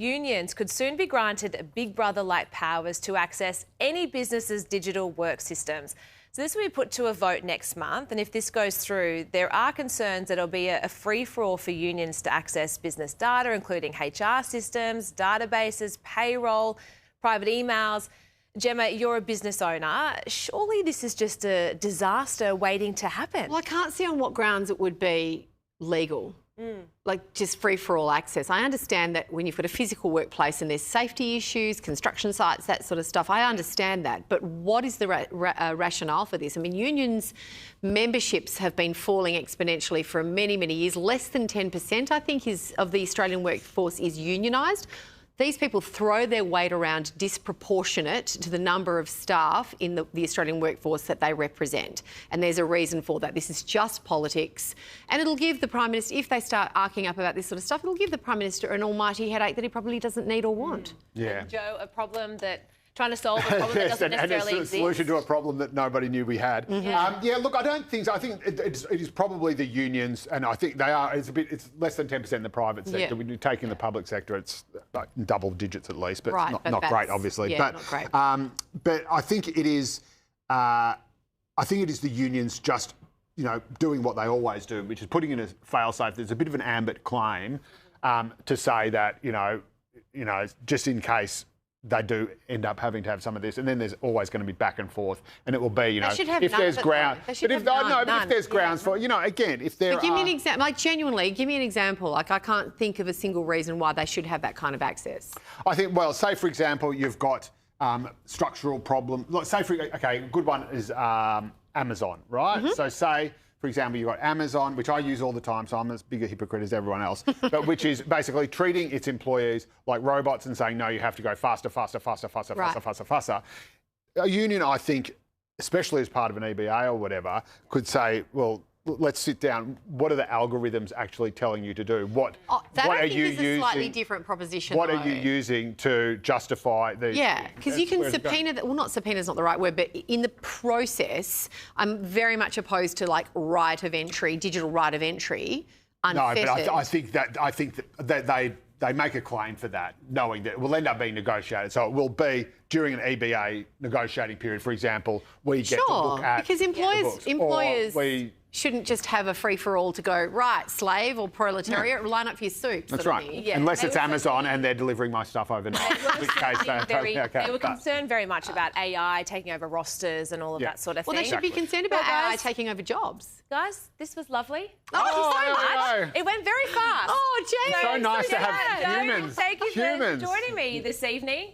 Unions could soon be granted Big Brother-like powers to access any business's digital work systems. So this will be put to a vote next month, and if this goes through, there are concerns that it'll be a free-for-all for unions to access business data, including HR systems, databases, payroll, private emails. Gemma, you're a business owner. Surely this is just a disaster waiting to happen. Well, I can't see on what grounds it would be legal. Like just free-for-all access. I understand that when you've got a physical workplace and there's safety issues, construction sites, that sort of stuff, I understand that. But what is the rationale for this? I mean, unions' memberships have been falling exponentially for many, many years. Less than 10%, I think, of the Australian workforce is unionised. These people throw their weight around disproportionate to the number of staff in the Australian workforce that they represent. And there's a reason for that. This is just politics. And it'll give the Prime Minister, if they start arcing up about this sort of stuff, it'll give the Prime Minister an almighty headache that he probably doesn't need or want. Yeah. Joe, a problem that... trying to solve a problem that doesn't necessarily and exist. a solution to a problem that nobody knew we had. Yeah, look, I don't think so. I think it is probably the unions, and I think they are. It's less than 10% in the private sector. Yeah. When you take in the public sector, it's like double digits at least, but right, not great, obviously. Yeah, but, not great. But I think it is. I think it is the unions just, doing what they always do, which is putting in a fail-safe. There's a bit of an ambit claim to say that just in case they do end up having to have some of this, and then there's always going to be back and forth, and it will be, if there's ground. But if there's grounds for, again, if there. But give me an example. Like genuinely, give me an example. Like I can't think of a single reason why they should have that kind of access. I think, well, say for example, you've got structural problem. Look, say a good one is Amazon, right? So say, for example, you've got Amazon, which I use all the time, so I'm as big a hypocrite as everyone else, but which is basically treating its employees like robots and saying, no, you have to go faster. A union, I think, especially as part of an EBA or whatever, could say, well, let's sit down. What are the algorithms actually telling you to do? What are you using? A slightly different proposition. What are you using to justify the? Yeah, because you can subpoena that. Well, not subpoena is not the right word, but in the process, I'm very much opposed to like right of entry, digital right of entry, unfettered. No, but I think that they make a claim for that, knowing that it will end up being negotiated. So it will be during an EBA negotiating period, for example, we get to look at because employers shouldn't just have a free-for-all to go, right, slave or proletariat, line up for your soup. That's right. Yeah. Unless it's Amazon and they're delivering my stuff overnight. They were concerned very much about AI taking over rosters and all of that sort of thing. Well, they should be concerned about AI taking over jobs. Guys, this was lovely. Thank you so much. It went very fast. Oh, Jaimee. So nice to have humans. Thank you for joining me this evening.